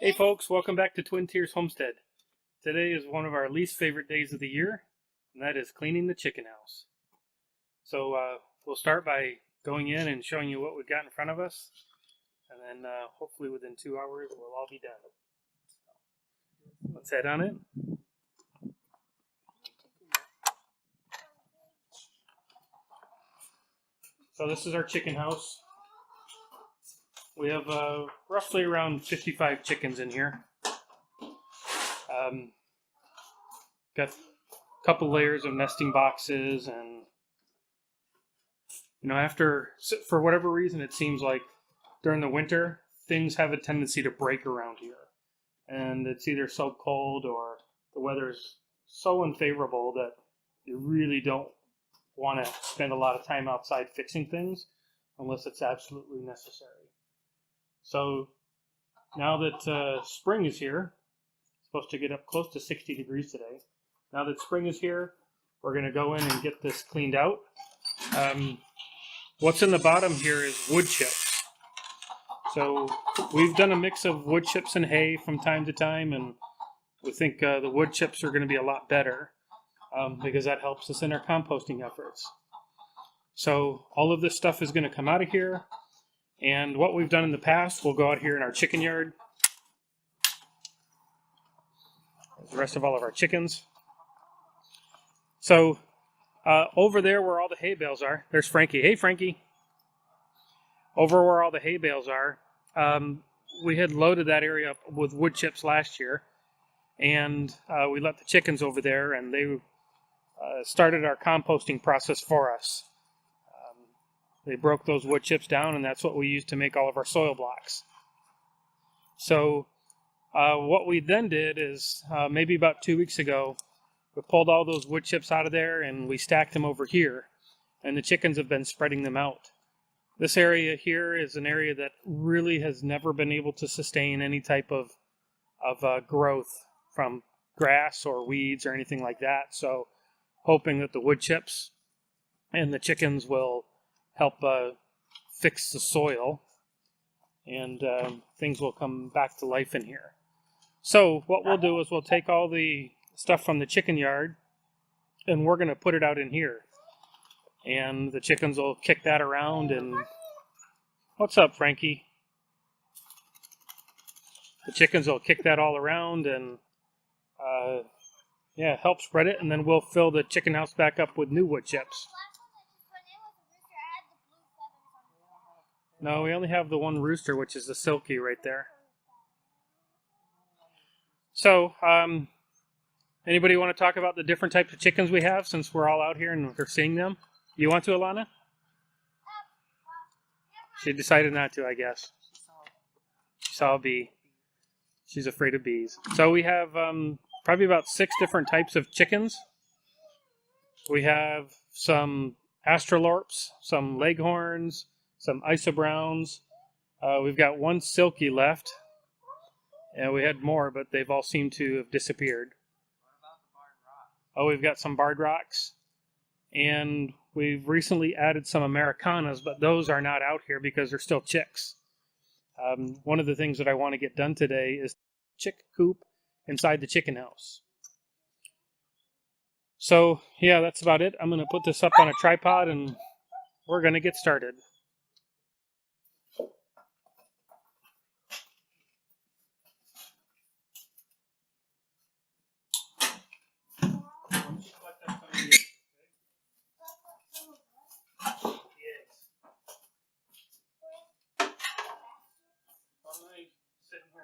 Hey folks, welcome back to Twin Tiers Homestead. Today is one of our least favorite days of the year, and that is cleaning the chicken house. So we'll start by going in and showing you what we've got in front of us, and then hopefully within 2 hours we'll all be done. Let's head on in. So this is our chicken house. We have roughly around 55 chickens in here. Got a couple layers of nesting boxes, and for whatever reason, it seems like during the winter things have a tendency to break around here, and it's either so cold or the weather's so unfavorable that you really don't want to spend a lot of time outside fixing things unless it's absolutely necessary. So now that spring is here, it's supposed to get up close to 60 degrees today. Now that spring is here, we're going to go in and get this cleaned out. What's in the bottom here is wood chips. So we've done a mix of wood chips and hay from time to time, and we think the wood chips are going to be a lot better because that helps us in our composting efforts. So all of this stuff is going to come out of here. And what we've done in the past, we'll go out here in our chicken yard. There's the rest of all of our chickens. So over there where all the hay bales are, there's Frankie. Hey, Frankie. Over where all the hay bales are, we had loaded that area up with wood chips last year. And we let the chickens over there, and they started our composting process for us. They broke those wood chips down, and that's what we use to make all of our soil blocks. So what we then did is maybe about 2 weeks ago, we pulled all those wood chips out of there and we stacked them over here, and the chickens have been spreading them out. This area here is an area that really has never been able to sustain any type of growth from grass or weeds or anything like that. So hoping that the wood chips and the chickens will help fix the soil, and things will come back to life in here. So what we'll do is we'll take all the stuff from the chicken yard, and we're going to put it out in here. And the chickens will kick that around, and what's up, Frankie? The chickens will kick that all around and help spread it, and then we'll fill the chicken house back up with new wood chips. No, we only have the one rooster, which is the silky right there. So, anybody want to talk about the different types of chickens we have, since we're all out here and we're seeing them? You want to, Alana? She decided not to, I guess. She saw a bee. She's afraid of bees. So we have probably about 6 different types of chickens. We have some Australorps, some Leghorns, some Isobrowns. We've got one silky left, and we had more, but they've all seemed to have disappeared. What about the barred rock? Oh, we've got some barred rocks, and we've recently added some Americanas, but those are not out here because they're still chicks. One of the things that I want to get done today is chick coop inside the chicken house. So yeah, that's about it. I'm going to put this up on a tripod, and we're going to get started.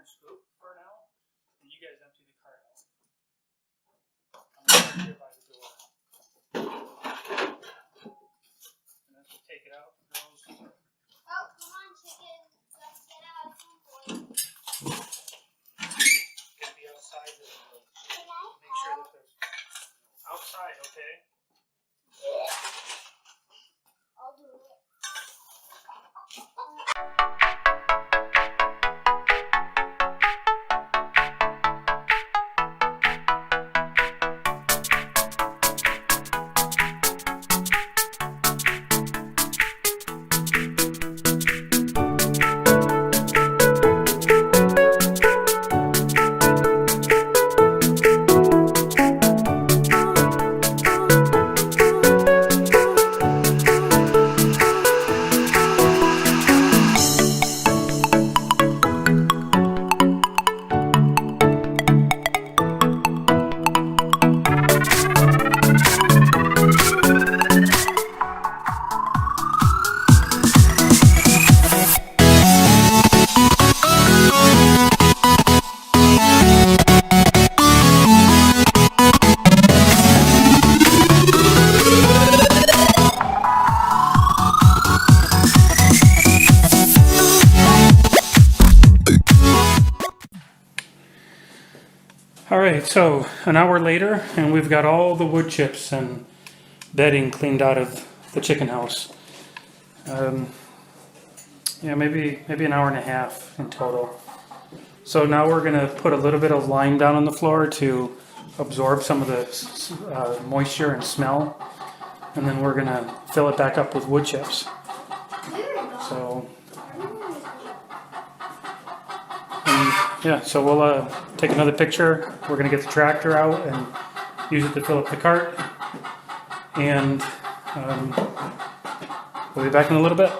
Scoop for now, and you guys empty the cart out. I'm going to start here by the door. And as we take it out, girls. Oh, come on, chicken. Let's get out at some point. It's going to be outside. Make sure that there's outside, okay? I'll do it. Alright, so an hour later, and we've got all the wood chips and bedding cleaned out of the chicken house. Yeah, maybe an hour and a half in total. So now we're going to put a little bit of lime down on the floor to absorb some of the moisture and smell. And then we're going to fill it back up with wood chips. So, yeah, so we'll take another picture. We're going to get the tractor out and use it to fill up the cart. And we'll be back in a little bit.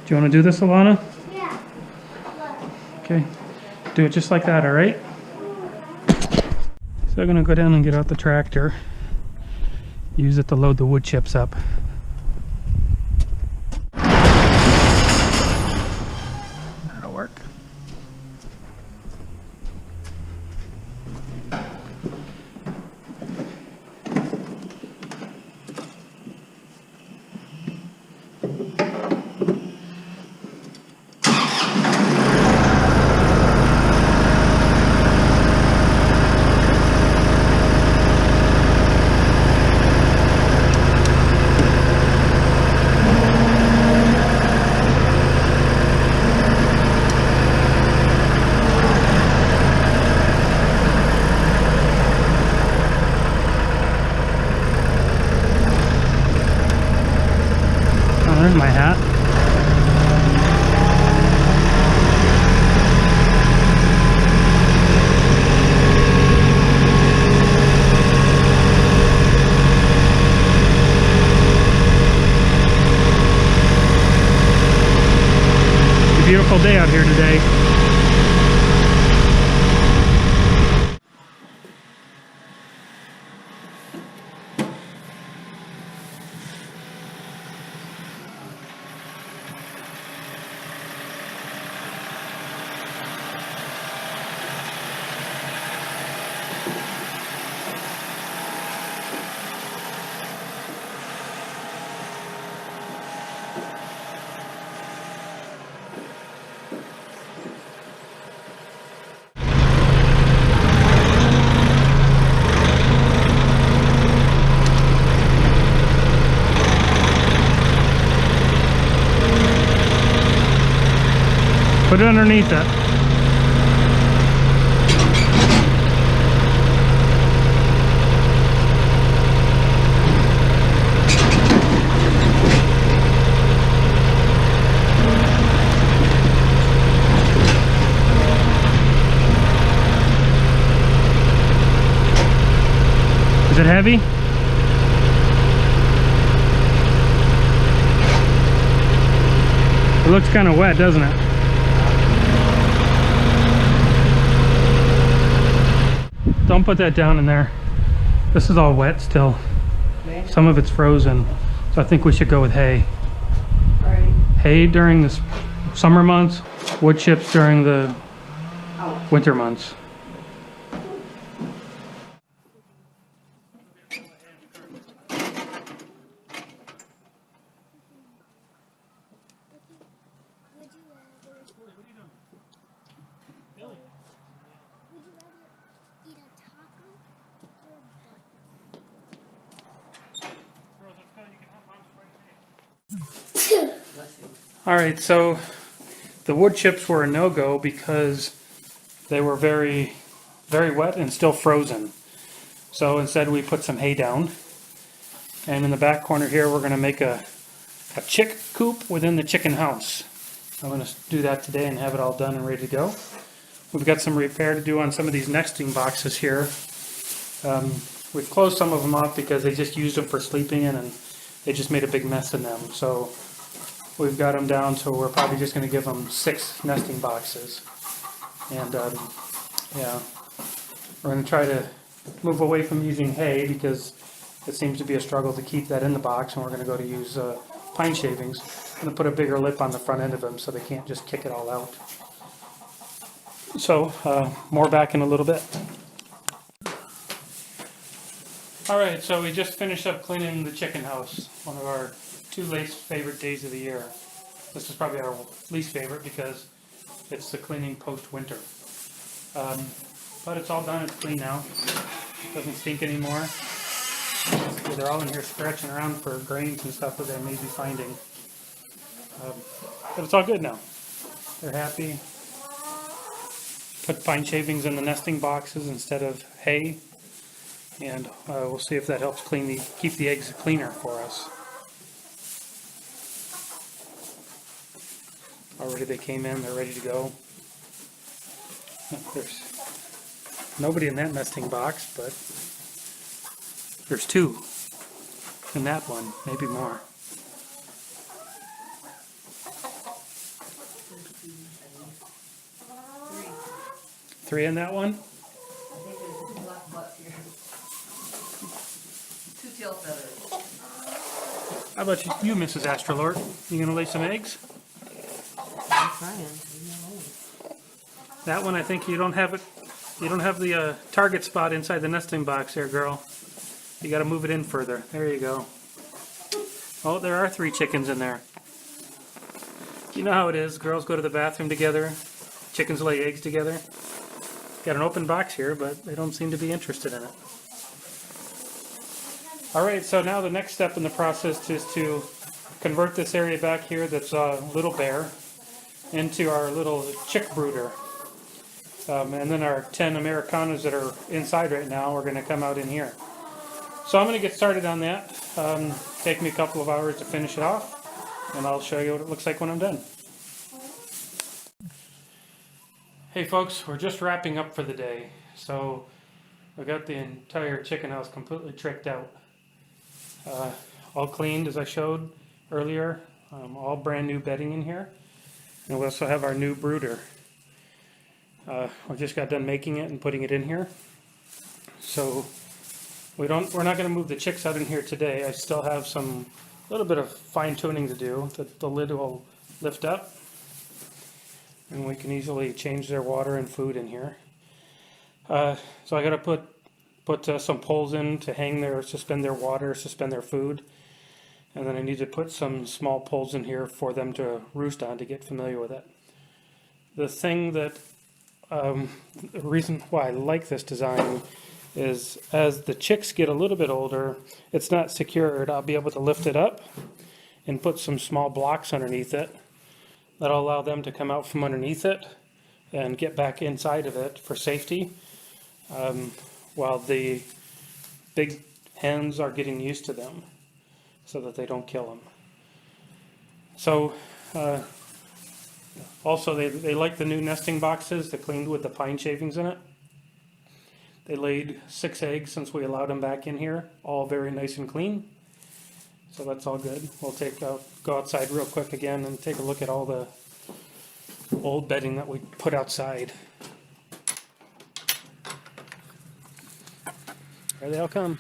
Do you want to do this, Alana? Yeah. Okay. Do it just like that, alright? So I'm going to go down and get out the tractor. Use it to load the wood chips up. That'll work. There's my hat. It's a beautiful day out here today. Put it underneath it. Is it heavy? It looks kind of wet, doesn't it? Don't put that down in there. This is all wet still. Some of it's frozen. So I think we should go with hay. Right. Hay during the summer months, wood chips during the winter months. Alright, so the wood chips were a no-go because they were very, very wet and still frozen. So instead we put some hay down. And in the back corner here we're going to make a chick coop within the chicken house. I'm going to do that today and have it all done and ready to go. We've got some repair to do on some of these nesting boxes here. We've closed some of them off because they just used them for sleeping in and they just made a big mess in them. So we've got them down to we're probably just going to give them 6 nesting boxes. And yeah, We're going to try to move away from using hay because it seems to be a struggle to keep that in the box, and we're going to go to use pine shavings. I'm going to put a bigger lip on the front end of them so they can't just kick it all out. So, more back in a little bit. Alright, so we just finished up cleaning the chicken house, one of our two least favorite days of the year. This is probably our least favorite because it's the cleaning post-winter. But it's all done, it's clean now. It doesn't stink anymore. They're all in here scratching around for grains and stuff that they may be finding. But it's all good now. They're happy. Put pine shavings in the nesting boxes instead of hay. And we'll see if that helps keep the eggs cleaner for us. Already they came in, they're ready to go. There's nobody in that nesting box, but there's two in that one, maybe more. Three in that one? I think there's two black butts here. Two tail feathers. How about you, Mrs. Astrolord? You gonna lay some eggs? I'm trying. That one, I think you don't have it. You don't have the target spot inside the nesting box there, girl. You got to move it in further. There you go. Oh, there are 3 chickens in there. You know how it is. Girls go to the bathroom together. Chickens lay eggs together. Got an open box here, but they don't seem to be interested in it. Alright, so now the next step in the process is to convert this area back here that's a little bare into our little chick brooder. And then our 10 Americanas that are inside right now are going to come out in here. So I'm going to get started on that. Take me a couple of hours to finish it off, and I'll show you what it looks like when I'm done. Hey folks, we're just wrapping up for the day. So we got the entire chicken house completely tricked out. All cleaned as I showed earlier. All brand new bedding in here. And we also have our new brooder. We just got done making it and putting it in here. So we're not going to move the chicks out in here today. I still have a little bit of fine tuning to do. The lid will lift up, and we can easily change their water and food in here. So I got to put some poles in to suspend their water, suspend their food, and then I need to put some small poles in here for them to roost on to get familiar with it. The thing that the reason why I like this design is as the chicks get a little bit older, it's not secured. I'll be able to lift it up and put some small blocks underneath it. That'll allow them to come out from underneath it and get back inside of it for safety, while the big hens are getting used to them so that they don't kill them. So also they like the new nesting boxes, the cleaned with the pine shavings in it. They laid 6 eggs since we allowed them back in here, all very nice and clean. So that's all good. We'll go outside real quick again and take a look at all the old bedding that we put outside. There they all come.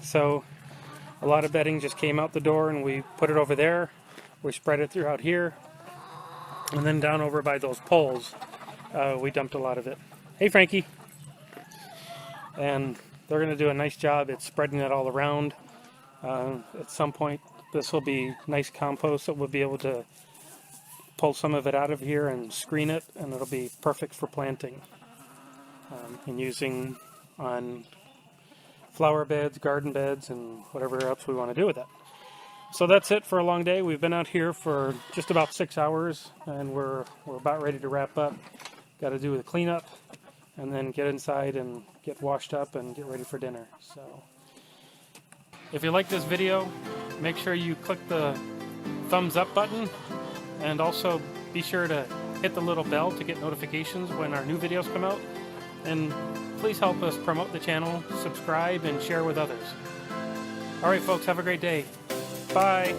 So a lot of bedding just came out the door and we put it over there. We spread it throughout here. And then down over by those poles, we dumped a lot of it. Hey, Frankie. And they're going to do a nice job at spreading it all around. At some point, this will be nice compost that we'll be able to pull some of it out of here and screen it, and it'll be perfect for planting and using on flower beds, garden beds, and whatever else we want to do with it. So that's it for a long day. We've been out here for just about 6 hours, and we're about ready to wrap up. Got to do the cleanup, and then get inside and get washed up and get ready for dinner. So if you like this video, make sure you click the thumbs up button, and also be sure to hit the little bell to get notifications when our new videos come out. And please help us promote the channel, subscribe, and share with others. All right, folks, have a great day. Bye.